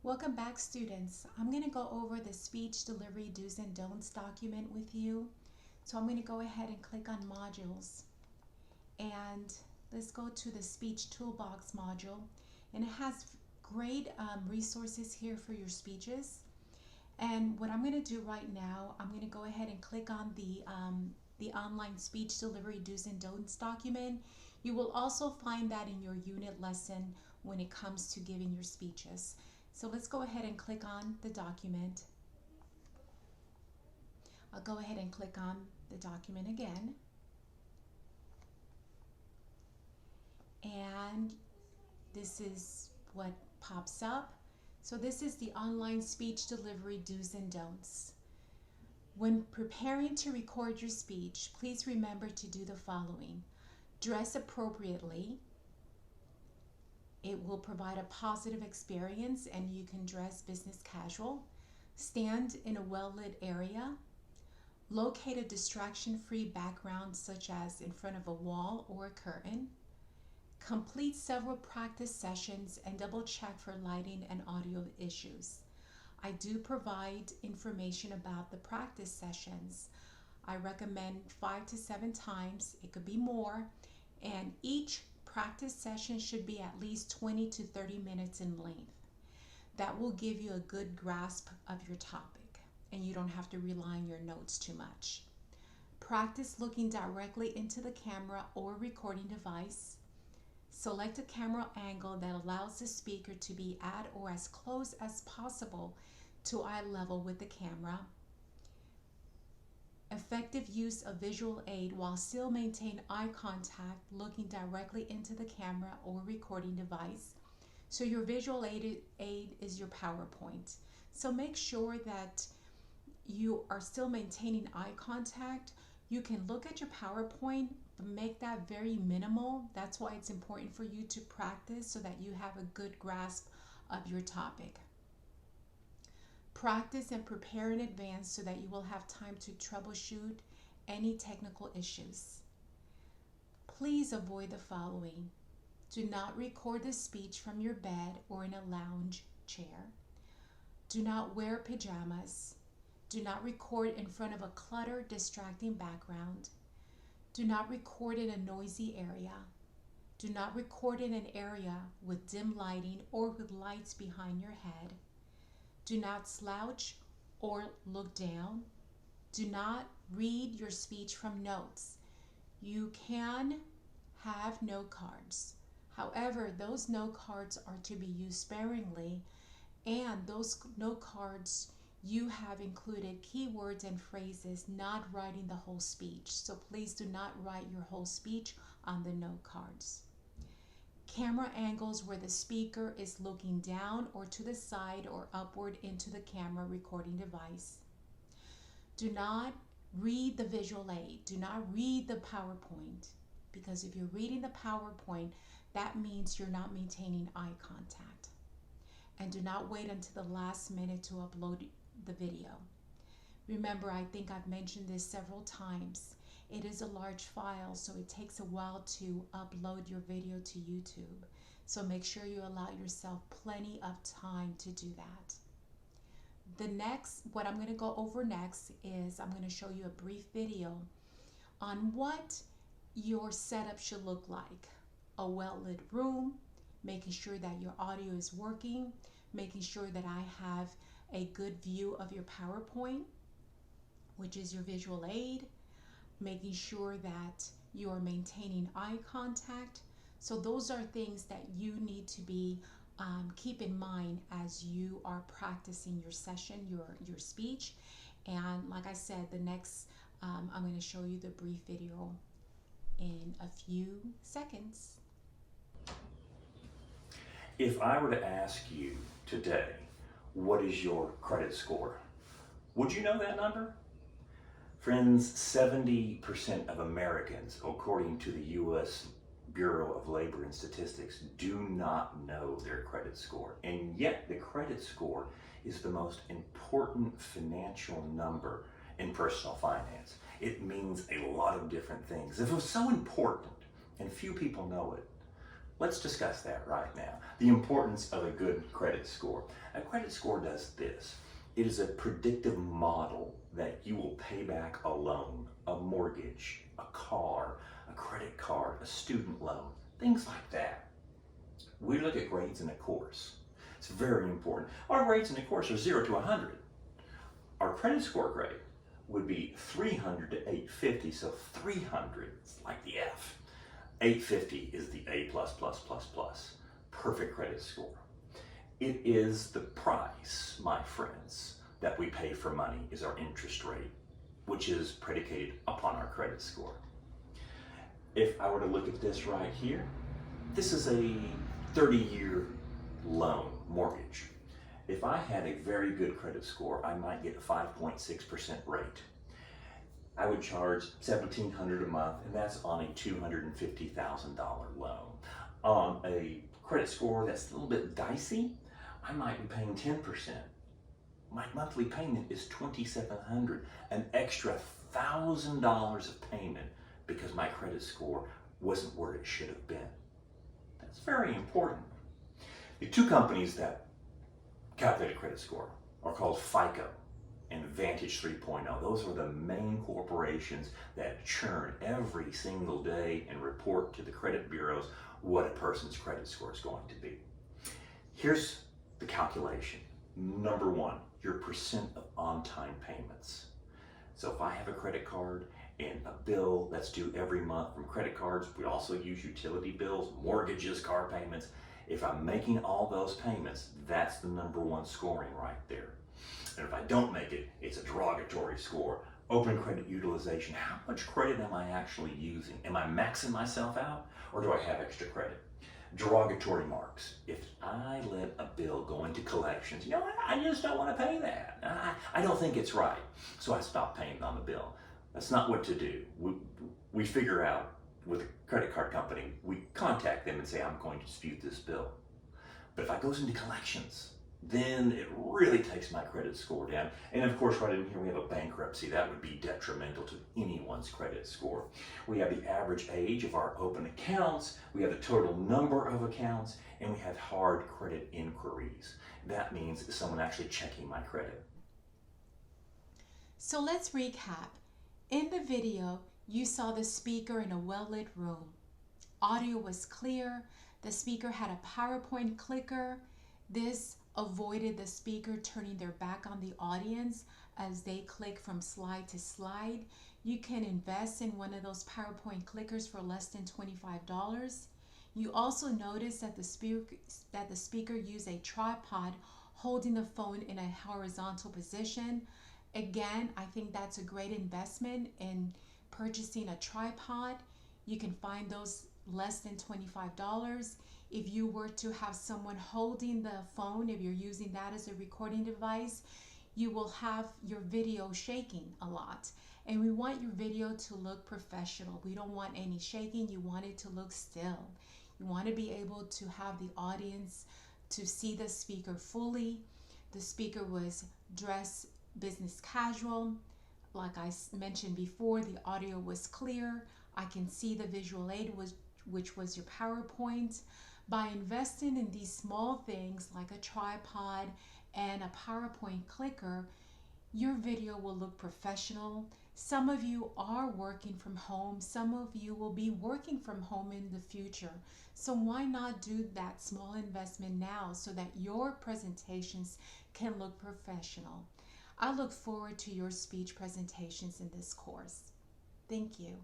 Welcome back, students. I'm going to go over the speech delivery do's and don'ts document with you. So I'm going to go ahead and click on modules, and let's go to the speech toolbox module, and it has great resources here for your speeches. And what I'm going to do right now, I'm going to go ahead and click on the online speech delivery do's and don'ts document. You will also find that in your unit lesson when it comes to giving your speeches. So let's go ahead and click on the document. I'll go ahead and click on the document again. And this is what pops up. So this is the online speech delivery do's and don'ts. When preparing to record your speech, please remember to do the following. Dress appropriately. It will provide a positive experience, and you can dress business casual. Stand in a well-lit area. Locate a distraction-free background, such as in front of a wall or a curtain. Complete several practice sessions and double check for lighting and audio issues. I do provide information about the practice sessions. I recommend 5 to 7 times. It could be more, and each practice session should be at least 20 to 30 minutes in length. That will give you a good grasp of your topic, and you don't have to rely on your notes too much. Practice looking directly into the camera or recording device. Select a camera angle that allows the speaker to be at or as close as possible to eye level with the camera. Effective use of visual aid while still maintain eye contact, looking directly into the camera or recording device. So your visual aid is your PowerPoint. So make sure that you are still maintaining eye contact. You can look at your PowerPoint, but make that very minimal. That's why it's important for you to practice so that you have a good grasp of your topic. Practice and prepare in advance so that you will have time to troubleshoot any technical issues. Please avoid the following. Do not record the speech from your bed or in a lounge chair. Do not wear pajamas. Do not record in front of a cluttered, distracting background. Do not record in a noisy area. Do not record in an area with dim lighting or with lights behind your head. Do not slouch or look down. Do not read your speech from notes. You can have note cards. However, those note cards are to be used sparingly, and those note cards you have included keywords and phrases, not writing the whole speech. So please do not write your whole speech on the note cards. Camera angles where the speaker is looking down or to the side or upward into the camera recording device. Do not read the visual aid. Do not read the PowerPoint, because if you're reading the PowerPoint, that means you're not maintaining eye contact. And do not wait until the last minute to upload the video. Remember, I think I've mentioned this several times. It is a large file, so it takes a while to upload your video to YouTube. So make sure you allow yourself plenty of time to do that. What I'm going to go over next is I'm going to show you a brief video on what your setup should look like. A well-lit room, making sure that your audio is working, making sure that I have a good view of your PowerPoint, which is your visual aid, making sure that you are maintaining eye contact. So those are things that you need to be keep in mind as you are practicing your session, your speech. And like I said, the next I'm going to show you the brief video in a few seconds. If I were to ask you today, what is your credit score? Would you know that number? Friends, 70% of Americans, according to the U.S. Bureau of Labor and Statistics, do not know their credit score. And yet the credit score is the most important financial number in personal finance. It means a lot of different things. If it was so important and few people know it, Let's discuss that right now. The importance of a good credit score. A credit score does this. It is a predictive model that you will pay back a loan, a mortgage, a car, a credit card, a student loan, things like that. We look at grades in a course. It's very important. Our grades in a course are 0 to 100. Our credit score grade would be 300 to 850, so 300 is like the F. 850 is the A++++. Perfect credit score. It is the price, my friends, that we pay for money is our interest rate, which is predicated upon our credit score. If I were to look at this right here, this is a 30-year loan mortgage. If I had a very good credit score, I might get a 5.6% rate. I would charge $1,700 a month, and that's on a $250,000 loan. On a credit score that's a little bit dicey, I might be paying 10%. My monthly payment is $2,700, an extra $1,000 of payment because my credit score wasn't where it should have been. That's very important. The two companies that calculate a credit score are called FICO and Vantage 3.0. Those are the main corporations that churn every single day and report to the credit bureaus what a person's credit score is going to be. Here's the calculation. Number one, your percent of on-time payments. So if I have a credit card and a bill that's due every month from credit cards, we also use utility bills, mortgages, car payments. If I'm making all those payments, that's the number one scoring right there. And if I don't make it, it's a derogatory score. Open credit utilization. How much credit am I actually using? Am I maxing myself out, or do I have extra credit? Derogatory marks. If I let a bill go into collections, I just don't want to pay that. I don't think it's right. So I stop paying on the bill. That's not what to do. We figure out with a credit card company, we contact them and say, I'm going to dispute this bill. But if I goes into collections, then it really takes my credit score down. And of course, right in here, we have a bankruptcy. That would be detrimental to anyone's credit score. We have the average age of our open accounts. We have the total number of accounts, and we have hard credit inquiries. That means someone actually checking my credit. So let's recap. In the video, you saw the speaker in a well-lit room. Audio was clear. The speaker had a PowerPoint clicker. This avoided the speaker turning their back on the audience as they click from slide to slide. You can invest in one of those PowerPoint clickers for less than $25. You also notice that the speaker used a tripod holding the phone in a horizontal position. Again, I think that's a great investment in purchasing a tripod. You can find those less than $25. If you were to have someone holding the phone, if you're using that as a recording device, you will have your video shaking a lot. And we want your video to look professional. We don't want any shaking. You want it to look still. You want to be able to have the audience to see the speaker fully. The speaker was dressed business casual. Like I mentioned before, the audio was clear. I can see the visual aid, which was your PowerPoint. By investing in these small things like a tripod and a PowerPoint clicker, your video will look professional. Some of you are working from home. Some of you will be working from home in the future. So why not do that small investment now so that your presentations can look professional? I look forward to your speech presentations in this course. Thank you.